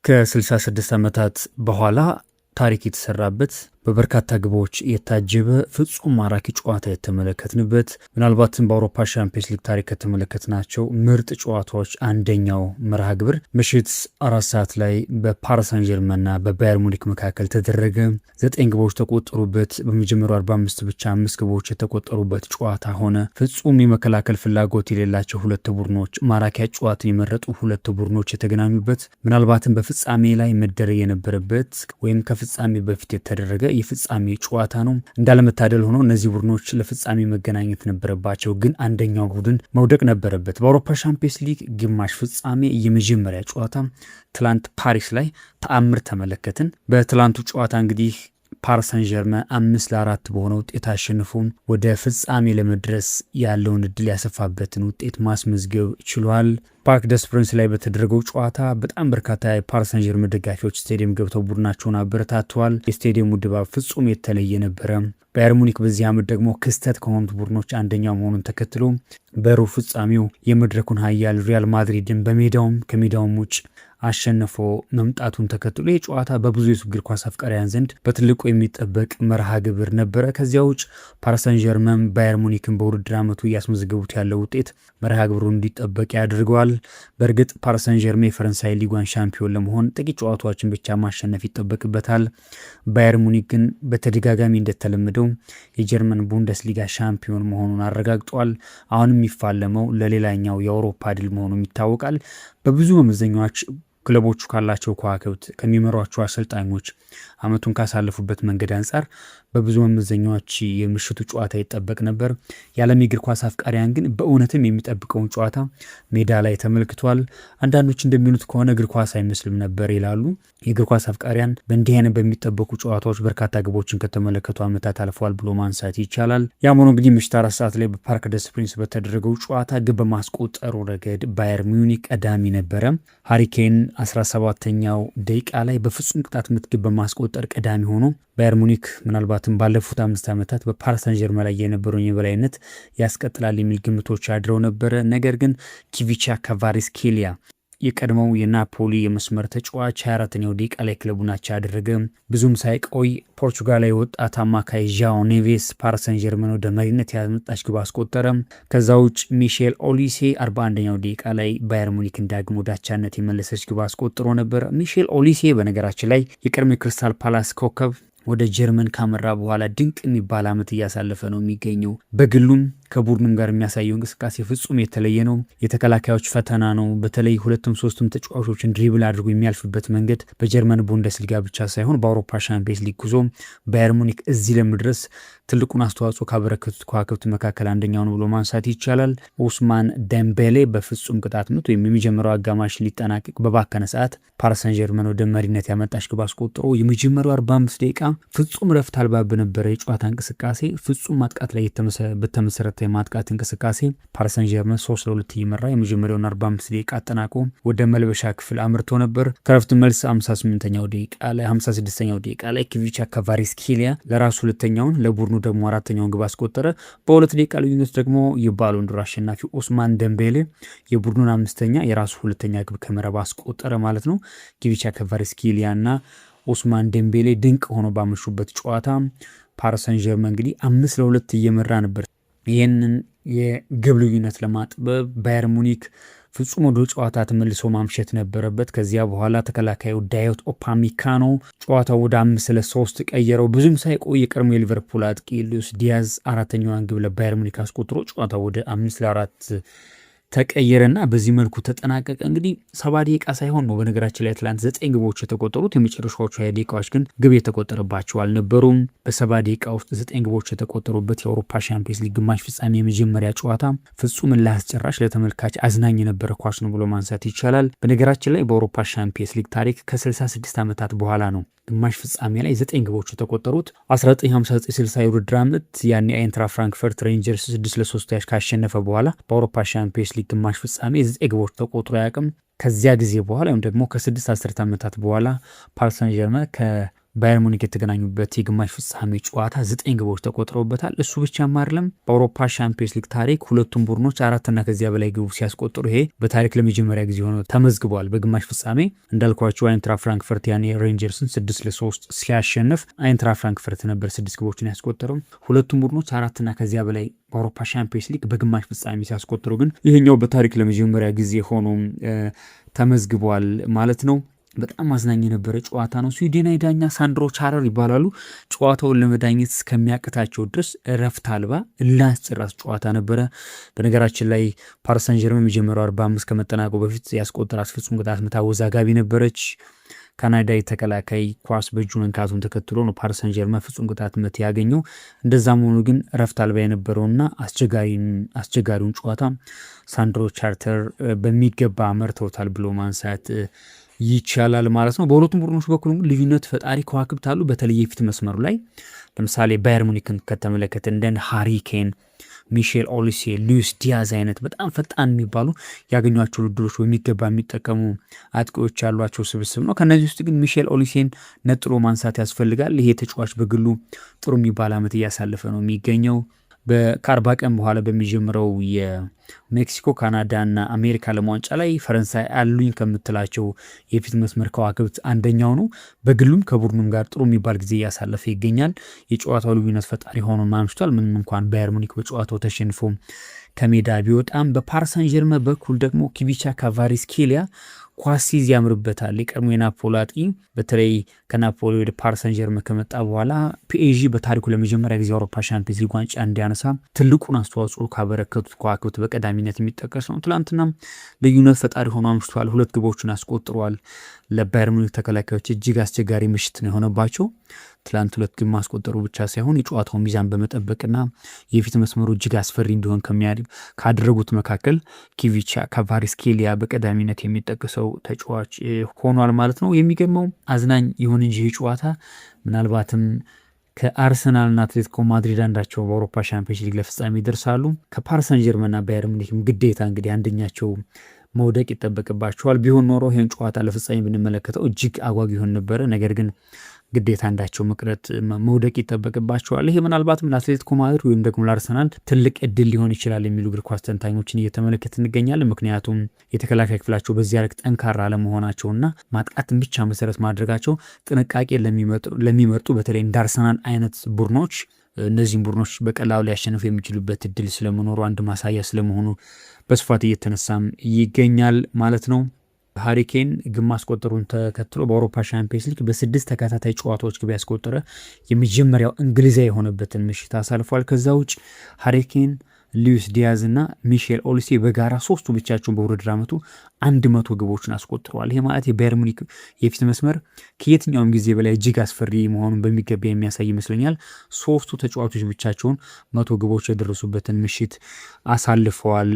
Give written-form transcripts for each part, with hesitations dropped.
ከ66 ዓመታት በኋላ ታሪክ የተሰራበት በበርካታ ግቦች የታጀበ ፍጹም ማራኪ ጨዋታ የተመለከትንበት ምናልባትም በአውሮፓ ሻምፒዮንስ ሊግ ታሪክ ከተመለከትናቸው ምርጥ ጨዋታዎች አንደኛው መርሃ ግብር ምሽት 4 ሰዓት ላይ በፓሪስ ሳን ጀርመንና በባየር ሙኒክ መካከል ተደረገ። 9 ግቦች ተቆጠሩበት። በመጀመሪያው 45 ብቻ 5 ግቦች የተቆጠሩበት ጨዋታ ሆነ። ፍጹም የመከላከል ፍላጎት የሌላቸው ሁለት ቡድኖች፣ ማራኪ ጨዋታን የመረጡ ሁለት ቡድኖች የተገናኙበት፣ ምናልባትም በፍጻሜ ላይ መደረግ የነበረበት ወይም ከፍጻሜ በፊት የተደረገ የፍጻሜ ጨዋታ ነው። እንዳለመታደል ሆኖ እነዚህ ቡድኖች ለፍጻሜ መገናኘት ነበረባቸው፣ ግን አንደኛው ቡድን መውደቅ ነበረበት። በአውሮፓ ሻምፒዮንስ ሊግ ግማሽ ፍጻሜ የመጀመሪያ ጨዋታ ትላንት ፓሪስ ላይ ተአምር ተመለከትን። በትላንቱ ጨዋታ እንግዲህ ፓሪስ ሳን ጀርመን 5-4 በሆነ ውጤት አሸንፎ ወደ ፍጻሜ ለመድረስ ያለውን እድል ያሰፋበትን ውጤት ማስመዝገብ ችሏል። ፓርክ ደስ ፕሪንስ ላይ በተደረገው ጨዋታ በጣም በርካታ የፓሪስ ሳን ጀርመን ደጋፊዎች ስቴዲየም ገብተው ቡድናቸውን አበረታተዋል። የስቴዲየሙ ድባብ ፍጹም የተለየ ነበረ። ባየር ሙኒክ በዚህ ዓመት ደግሞ ክስተት ከሆኑት ቡድኖች አንደኛው መሆኑን ተከትሎ በሩብ ፍጻሜው የመድረኩን ኃያል ሪያል ማድሪድን በሜዳውም ከሜዳውም ውጭ አሸንፎ መምጣቱን ተከትሎ ይህ ጨዋታ በብዙ የእግር ኳስ አፍቃሪያን ዘንድ በትልቁ የሚጠበቅ መርሃ ግብር ነበረ። ከዚያ ውጭ ፓሪስ ሳን ጀርመን ባየር ሙኒክን በውድድር ዓመቱ እያስመዘገቡት ያለው ውጤት መርሃ ግብሩን እንዲጠበቅ ያደርገዋል። በእርግጥ ፓሪስ ሳን ጀርመን የፈረንሳይ ሊጓን ሻምፒዮን ለመሆን ጥቂት ጨዋታዎችን ብቻ ማሸነፍ ይጠበቅበታል። ባየር ሙኒክ ግን በተደጋጋሚ እንደተለመደው የጀርመን ቡንደስሊጋ ሻምፒዮን መሆኑን አረጋግጧል። አሁንም የሚፋለመው ለሌላኛው የአውሮፓ ድል መሆኑም ይታወቃል። በብዙ መመዘኛዎች ክለቦቹ ካላቸው ከዋክብት ከሚመሯቸው አሰልጣኞች አመቱን ካሳለፉበት መንገድ አንጻር በብዙ መመዘኛዎች የምሽቱ ጨዋታ ይጠበቅ ነበር። የዓለም የእግር ኳስ አፍቃሪያን ግን በእውነትም የሚጠብቀውን ጨዋታ ሜዳ ላይ ተመልክቷል። አንዳንዶች እንደሚሉት ከሆነ እግር ኳስ አይመስልም ነበር ይላሉ። የእግር ኳስ አፍቃሪያን በእንዲህ አይነት በሚጠበቁ ጨዋታዎች በርካታ ግቦችን ከተመለከቱ ዓመታት አልፈዋል ብሎ ማንሳት ይቻላል። ያም ሆኖ እንግዲህ ምሽት 4 ሰዓት ላይ በፓርክ ደስ ፕሪንስ በተደረገው ጨዋታ ግብ በማስቆጠሩ ረገድ ባየር ሙኒክ ቀዳሚ ነበረ። ሃሪ ኬን 17ኛው ደቂቃ ላይ በፍጹም ቅጣት ምት ግብ በማስቆጠር ቀዳሚ ሆኖ ባየር ሙኒክ ምናልባትም ባለፉት 5 ዓመታት በፓሪስ ሳን ጀርመን ላይ የነበረውን የበላይነት ያስቀጥላል የሚል ግምቶች አድረው ነበረ። ነገር ግን ኪቪቻ ካቫራትስኬሊያ የቀድሞው የናፖሊ የመስመር ተጫዋች 24ኛው ደቂቃ ላይ ክለቡን አቻ ያደረገ። ብዙም ሳይቆይ ፖርቹጋላዊ ወጣት አማካይ ዣኦ ኔቬስ ፓሪስ ሳን ጀርመን ወደ መሪነት ያመጣች ግብ አስቆጠረ። ከዛ ውጭ ሚሼል ኦሊሴ 41ኛው ደቂቃ ላይ ባየር ሙኒክን ዳግም ወደ አቻነት የመለሰች ግብ አስቆጥሮ ነበር። ሚሼል ኦሊሴ በነገራችን ላይ የቀድሞ ክሪስታል ፓላስ ኮከብ ወደ ጀርመን ካመራ በኋላ ድንቅ የሚባል ዓመት እያሳለፈ ነው የሚገኘው። በግሉም ከቡድኑም ጋር የሚያሳየው እንቅስቃሴ ፍጹም የተለየ ነው። የተከላካዮች ፈተና ነው። በተለይ 2-3 ተጫዋቾችን ድሪብል አድርጎ የሚያልፍበት መንገድ በጀርመን ቡንደስሊጋ ብቻ ሳይሆን በአውሮፓ ሻምፒዮንስ ሊግ ጉዞ ባየር ሙኒክ እዚህ ለመድረስ ትልቁን አስተዋጽኦ ካበረከቱት ከዋክብት መካከል አንደኛው ነው ብሎ ማንሳት ይቻላል። ኡስማን ደምቤሌ በፍጹም ቅጣት ምት ወይም የመጀመሪያው አጋማሽ ሊጠናቀቅ በባከነ ሰዓት ፓሪስ ሳን ጀርመን ወደ መሪነት ያመጣች ግብ አስቆጥሮ የመጀመሪያው 45 ደቂቃ ፍጹም ረፍት አልባ በነበረ የጨዋታ እንቅስቃሴ ፍጹም ማጥቃት ላይ በተመሰረተ የማጥቃት እንቅስቃሴ ፓሪስ ሳን ጀርመን 3-2 እየመራ የመጀመሪያውን 45 ደቂቃ አጠናቆ ወደ መልበሻ ክፍል አምርቶ ነበር። ከረፍት መልስ 56ኛው ደቂቃ ላይ ኪቪቻ ካቫራትስኬሊያ ለራሱ ሁለተኛውን ለቡድኑ ደግሞ 4ኛውን ግብ አስቆጠረ። በ2 ደቂቃ ልዩነት ደግሞ የባሎን ዶር አሸናፊ ኡስማን ደምቤሌ የቡድኑን 5ኛ የራሱ ሁለተኛ ግብ ከመረብ አስቆጠረ ማለት ነው። ኪቪቻ ካቫራትስኬሊያ እና ኡስማን ደምቤሌ ድንቅ ሆኖ ባመሹበት ጨዋታ ፓሪስ ሳን ጀርመን እንግዲህ 5-2 እየመራ ነበር። ይህንን የግብ ልዩነት ለማጥበብ ባየር ሙኒክ ፍጹም ወደ ጨዋታ ተመልሶ ማምሸት ነበረበት። ከዚያ በኋላ ተከላካዩ ዳዮት ኦፓሚካኖ ጨዋታው ወደ 5-3 ቀየረው። ብዙም ሳይቆይ የቀድሞ የሊቨርፑል አጥቂ ሉዊስ ዲያዝ 4ኛዋን ግብ ለባየር ሙኒክ አስቆጥሮ ጨዋታው ወደ 5-4 ተቀየረና በዚህ መልኩ ተጠናቀቀ። እንግዲህ 70 ደቂቃ ሳይሆን ነው በነገራችን ላይ ትላንት 9 ግቦች የተቆጠሩት። የመጨረሻዎቹ 20 ደቂቃዎች ግን ግብ የተቆጠረባቸው አልነበሩም። በ70 ደቂቃ ውስጥ 9 ግቦች የተቆጠሩበት የአውሮፓ ሻምፒዮንስ ሊግ ግማሽ ፍጻሜ የመጀመሪያ ጨዋታ ፍጹም ላስጨራሽ ለተመልካች አዝናኝ የነበረ ኳስ ነው ብሎ ማንሳት ይቻላል። በነገራችን ላይ በአውሮፓ ሻምፒዮንስ ሊግ ታሪክ ከ66 ዓመታት በኋላ ነው ግማሽ ፍጻሜ ላይ 9 ግቦች የተቆጠሩት። 1959-60 የውድድር ዓመት ያኔ አይንትራ ፍራንክፈርት ሬንጀርስ 6-3 ካሸነፈ በኋላ በአውሮፓ ሻምፒዮንስ ሊግ ግማሽ ፍጻሜ 9 ግቦች ተቆጥሮ አያውቅም። ከዚያ ጊዜ በኋላ ወይም ደግሞ ከ6 አስርት ዓመታት በኋላ ፓሪስ ሳን ጀርመን ባየር ሙኒክ የተገናኙበት የግማሽ ፍጻሜ ጨዋታ 9 ግቦች ተቆጥረውበታል። እሱ ብቻም አይደለም በአውሮፓ ሻምፒዮንስ ሊግ ታሪክ ሁለቱም ቡድኖች 4 ከዚያ በላይ ግቡ ሲያስቆጥሩ ይሄ በታሪክ ለመጀመሪያ ጊዜ ሆኖ ተመዝግቧል። በግማሽ ፍጻሜ እንዳልኳቸው አይንትራ ፍራንክፈርት ያኔ ሬንጀርስን 6-3 ሲያሸንፍ አይንትራ ፍራንክፈርት ነበር 6 ግቦችን ያስቆጠረው። ሁለቱም ቡድኖች 4 ከዚያ በላይ በአውሮፓ ሻምፒዮንስ ሊግ በግማሽ ፍጻሜ ሲያስቆጥሩ ግን ይሄኛው በታሪክ ለመጀመሪያ ጊዜ ሆኖ ተመዝግቧል ማለት ነው። በጣም አዝናኝ የነበረ ጨዋታ ነው። ስዊድናዊ ዳኛ ሳንድሮ ቻረር ይባላሉ። ጨዋታውን ለመዳኘት እስከሚያቅታቸው ድረስ እረፍት አልባ ላስጨራስ ጨዋታ ነበረ። በነገራችን ላይ ፓሪስ ሰን ዠርመን የሚጀምረው 45 ከመጠናቀቁ በፊት ያስቆጠራት ፍጹም ቅጣት ምት አወዛጋቢ ነበረች። ካናዳዊ ተከላካይ ኳስ በእጁ መንካቱን ተከትሎ ነው ፓሪስ ሰን ዠርመን ፍጹም ቅጣት ምት ያገኘው። እንደዛም ሆኖ ግን እረፍት አልባ የነበረውና አስቸጋሪውን ጨዋታ ሳንድሮ ቻርተር በሚገባ መርተውታል ብሎ ማንሳት ይቻላል ማለት ነው። በሁለቱም ቡድኖች በኩል ልዩነት ፈጣሪ ከዋክብት አሉ። በተለይ የፊት መስመሩ ላይ ለምሳሌ ባየር ሙኒክን ከተመለከተ እንደ ሃሪ ኬን፣ ሚሼል ኦሊሴ፣ ሉዊስ ዲያዝ አይነት በጣም ፈጣን የሚባሉ ያገኟቸው ዕድሎች በሚገባ የሚጠቀሙ አጥቂዎች ያሏቸው ስብስብ ነው። ከነዚህ ውስጥ ግን ሚሼል ኦሊሴን ነጥሎ ማንሳት ያስፈልጋል። ይሄ ተጫዋች በግሉ ጥሩ የሚባል ዓመት እያሳለፈ ነው የሚገኘው። ከ40 ቀን በኋላ በሚጀምረው የሜክሲኮ ካናዳና አሜሪካ ዓለም ዋንጫ ላይ ፈረንሳይ አሉኝ ከምትላቸው የፊት መስመር ከዋክብት አንደኛው ነው። በግሉም ከቡድኑም ጋር ጥሩ የሚባል ጊዜ እያሳለፈ ይገኛል። የጨዋታው ልዩነት ፈጣሪ ሆኖ ማምሽቷል። ምንም እንኳን ባየር ሙኒክ በጨዋታው ተሸንፎ ከሜዳ ቢወጣም በፓሪስ ሰን ዠርመን በኩል ደግሞ ኪቪቻ ካቫራትስኬሊያ ኳስ ሲይዝ ያምርበታል። የቀድሞ የናፖሊ አጥቂ በተለይ ከናፖሊ ወደ ፓሪስ ሰን ዠርመን ከመጣ በኋላ ፒኤስጂ በታሪኩ ለመጀመሪያ ጊዜ የአውሮፓ ሻምፒዮንስ ሊግ ዋንጫ እንዲያነሳ ትልቁን አስተዋጽኦ ካበረከቱት ከዋክብት በቀዳሚነት የሚጠቀስ ነው። ትላንትና ልዩነት ፈጣሪ ሆኖ አምሽቷል። 2 ግቦችን አስቆጥሯል። ለባየር ሙኒክ ተከላካዮች እጅግ አስቸጋሪ ምሽት ነው የሆነባቸው። ትላንት 2 ግብ ማስቆጠሩ ብቻ ሳይሆን የጨዋታው ሚዛን በመጠበቅና የፊት መስመሩ እጅግ አስፈሪ እንዲሆን ካደረጉት መካከል ኪቪቻ ካቫራትስኬሊያ በቀዳሚነት የሚጠቀሰው ተጫዋች ሆኗል ማለት ነው። የሚገርመው አዝናኝ ይሁን እንጂ ጨዋታ ምናልባትም ከአርሰናልና አትሌቲኮ ማድሪድ አንዳቸው በአውሮፓ ሻምፒዮንስ ሊግ ለፍጻሜ ይደርሳሉ። ከፓሪስ ሰን ዠርመንና ባየር ሙኒክም ግዴታ እንግዲህ አንደኛቸው መውደቅ ይጠበቅባቸዋል። ቢሆን ኖሮ ይህን ጨዋታ ለፍጻሜ ብንመለከተው እጅግ አጓጊ ይሆን ነበረ። ነገር ግን ግዴታ እንዳቸው መውደቅ ይጠበቅባቸዋል። ይሄ ምናልባትም ለአትሌቲኮ ማድሪድ ወይም ደግሞ ለአርሰናል ትልቅ እድል ሊሆን ይችላል የሚሉ እግር ኳስ ተንታኞችን እየተመለከት እንገኛለን። ምክንያቱም የተከላካይ ክፍላቸው በዚያ ልክ ጠንካራ ለመሆናቸውና ማጥቃትን ብቻ መሰረት ማድረጋቸው ጥንቃቄ ለሚመርጡ በተለይ እንደ አርሰናል አይነት ቡድኖች እነዚህም ቡድኖች በቀላሉ ሊያሸንፉ የሚችሉበት እድል ስለመኖሩ አንድ ማሳያ ስለመሆኑ በስፋት እየተነሳም ይገኛል ማለት ነው። ሃሪ ኬን ግብ ማስቆጠሩን ተከትሎ በአውሮፓ ሻምፒዮንስ ሊግ በ6 ተከታታይ ጨዋታዎች ግብ ያስቆጠረ የመጀመሪያው እንግሊዛዊ የሆነበትን ምሽት አሳልፏል። ከዛ ውጭ ሃሪ ኬን፣ ሉዊስ ዲያዝ እና ሚሼል ኦሊሴ በጋራ ሶስቱ ብቻቸውን በውድድር ዓመቱ 100 ግቦችን አስቆጥረዋል። ይህ ማለት የባየር ሙኒክ የፊት መስመር ከየትኛውም ጊዜ በላይ እጅግ አስፈሪ መሆኑን በሚገባ የሚያሳይ ይመስለኛል። ሶስቱ ተጫዋቾች ብቻቸውን 100 ግቦች የደረሱበትን ምሽት አሳልፈዋል።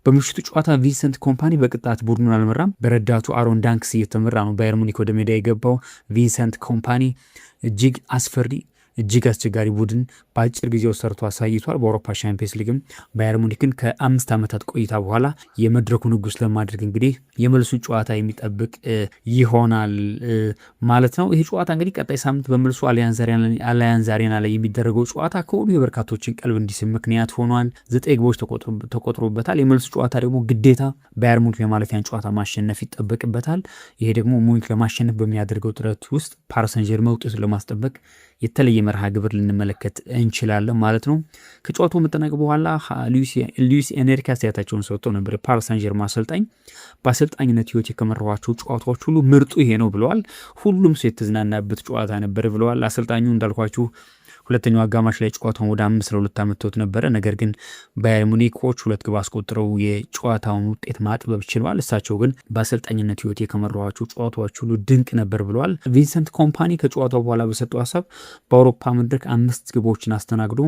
በምሽቱ ጨዋታ ቪንሰንት ኮምፓኒ በቅጣት ቡድኑን አልመራም። በረዳቱ አሮን ዳንክስ እየተመራ ነው ባየር ሙኒክ ወደ ሜዳ የገባው። ቪንሰንት ኮምፓኒ እጅግ አስፈሪ እጅግ አስቸጋሪ ቡድን በአጭር ጊዜው ሰርቶ አሳይቷል። በአውሮፓ ሻምፒዮንስ ሊግም ባየር ሙኒክን ከ5 ዓመታት ቆይታ በኋላ የመድረኩ ንጉስ ለማድረግ እንግዲህ የመልሱ ጨዋታ የሚጠብቅ ይሆናል ማለት ነው። ይህ ጨዋታ እንግዲህ ቀጣይ ሳምንት በመልሱ አሊያንዝ አሬና ላይ የሚደረገው ጨዋታ ከሆኑ የበርካቶችን ቀልብ እንዲስብ ምክንያት ሆኗል። 9 ግቦች ተቆጥሮበታል። የመልሱ ጨዋታ ደግሞ ግዴታ ባየር ሙኒክ የማለፊያን ጨዋታ ማሸነፍ ይጠበቅበታል። ይሄ ደግሞ ሙኒክ ለማሸነፍ በሚያደርገው ጥረት ውስጥ ፓሪስ ሰን ዠርመን ውጤቱን ለማስጠበቅ የተለየ መርሃ ግብር ልንመለከት እንችላለን ማለት ነው። ከጨዋታው መጠናቀቅ በኋላ ሉዊስ ኤንሪኬ አስተያየታቸውን ሰጥተው ነበር። ፓሪስ ሰን ዠርመን አሰልጣኝ በአሰልጣኝነት ህይወት የከመራኋቸው ጨዋታዎች ሁሉ ምርጡ ይሄ ነው ብለዋል። ሁሉም ሰው የተዝናናበት ጨዋታ ነበር ብለዋል። አሰልጣኙ እንዳልኳችሁ ሁለተኛው አጋማሽ ላይ ጨዋታውን ወደ 5-2 አመጥቶት ነበረ። ነገር ግን ባየር ሙኒኮች 2 ግብ አስቆጥረው የጨዋታውን ውጤት ማጥበብ ችለዋል። እሳቸው ግን በአሰልጣኝነት ህይወት የከመሯቸው ጨዋታዎች ሁሉ ድንቅ ነበር ብለዋል። ቪንሰንት ኮምፓኒ ከጨዋታው በኋላ በሰጠው ሀሳብ በአውሮፓ መድረክ 5 ግቦችን አስተናግዶ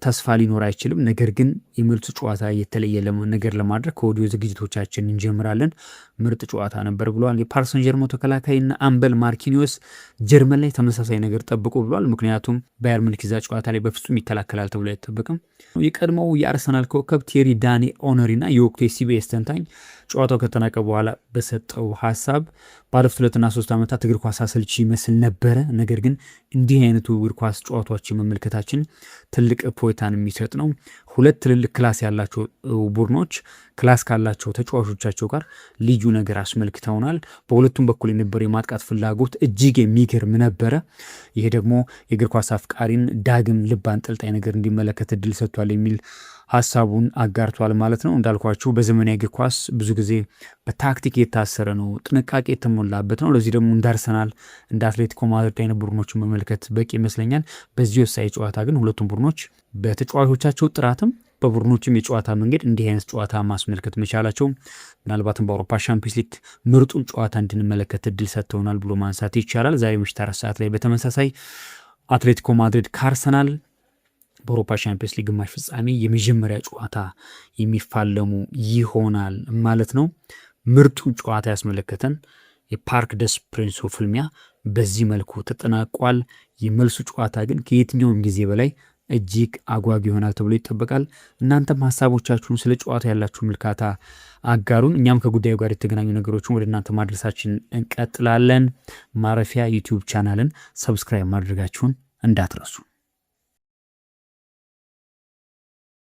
ተስፋ ሊኖር አይችልም። ነገር ግን የመልሱ ጨዋታ የተለየ ነገር ለማድረግ ከወዲሁ ዝግጅቶቻችን እንጀምራለን። ምርጥ ጨዋታ ነበር ብለዋል። የፓሪስ ሰን ጀርመን ተከላካይና አምበል ማርኪኒዮስ ጀርመን ላይ ተመሳሳይ ነገር ጠብቆ ብለዋል። ምክንያቱም ባየር ሙኒክ እዛ ጨዋታ ላይ በፍጹም ይከላከላል ተብሎ አይጠበቅም። የቀድሞው የአርሰናል ኮከብ ቴሪ ዳኒ ኦነሪና የወቅቱ የሲቢኤስ ተንታኝ ጨዋታው ከተናቀ በኋላ በሰጠው ሀሳብ ባለፉት 2 እና 3 ዓመታት እግር ኳስ አሰልቺ ይመስል ነበረ። ነገር ግን እንዲህ አይነቱ እግር ኳስ ጨዋታዎችን መመልከታችን ትልቅ ፖይታን የሚሰጥ ነው። ሁለት ትልልቅ ክላስ ያላቸው ቡድኖች ክላስ ካላቸው ተጫዋቾቻቸው ጋር ልዩ ነገር አስመልክተውናል። በሁለቱም በኩል የነበረው የማጥቃት ፍላጎት እጅግ የሚገርም ነበረ። ይሄ ደግሞ የእግር ኳስ አፍቃሪን ዳግም ልብ አንጠልጣይ ነገር እንዲመለከት እድል ሰጥቷል የሚል ሀሳቡን አጋርቷል ማለት ነው። እንዳልኳችሁ በዘመናዊ እግር ኳስ ብዙ ጊዜ በታክቲክ የታሰረ ነው፣ ጥንቃቄ የተሞላበት ነው። ለዚህ ደግሞ እንደ አርሰናል እንደ አትሌቲኮ ማድሪድ አይነት ቡድኖችን መመልከት በቂ ይመስለኛል። በዚህ ወሳኝ ጨዋታ ግን ሁለቱም ቡድኖች በተጫዋቾቻቸው ጥራትም በቡድኖችም የጨዋታ መንገድ እንዲህ አይነት ጨዋታ ማስመልከት መቻላቸው ምናልባትም በአውሮፓ ሻምፒዮንስ ሊግ ምርጡን ጨዋታ እንድንመለከት እድል ሰጥተውናል ብሎ ማንሳት ይቻላል። ዛሬ ምሽት 4 ሰዓት ላይ በተመሳሳይ አትሌቲኮ ማድሪድ ከአርሰናል በአውሮፓ ሻምፒዮንስ ሊግ ግማሽ ፍጻሜ የመጀመሪያ ጨዋታ የሚፋለሙ ይሆናል ማለት ነው። ምርጡን ጨዋታ ያስመለከተን የፓርክ ደስ ፕሪንሱ ፍልሚያ በዚህ መልኩ ተጠናቋል። የመልሱ ጨዋታ ግን ከየትኛውም ጊዜ በላይ እጅግ አጓጊ ይሆናል ተብሎ ይጠበቃል። እናንተም ሀሳቦቻችሁን ስለ ጨዋታ ያላችሁ ምልካታ አጋሩን። እኛም ከጉዳዩ ጋር የተገናኙ ነገሮችን ወደ እናንተ ማድረሳችን እንቀጥላለን። ማረፊያ ዩቲዩብ ቻናልን ሰብስክራይብ ማድረጋችሁን እንዳትረሱ።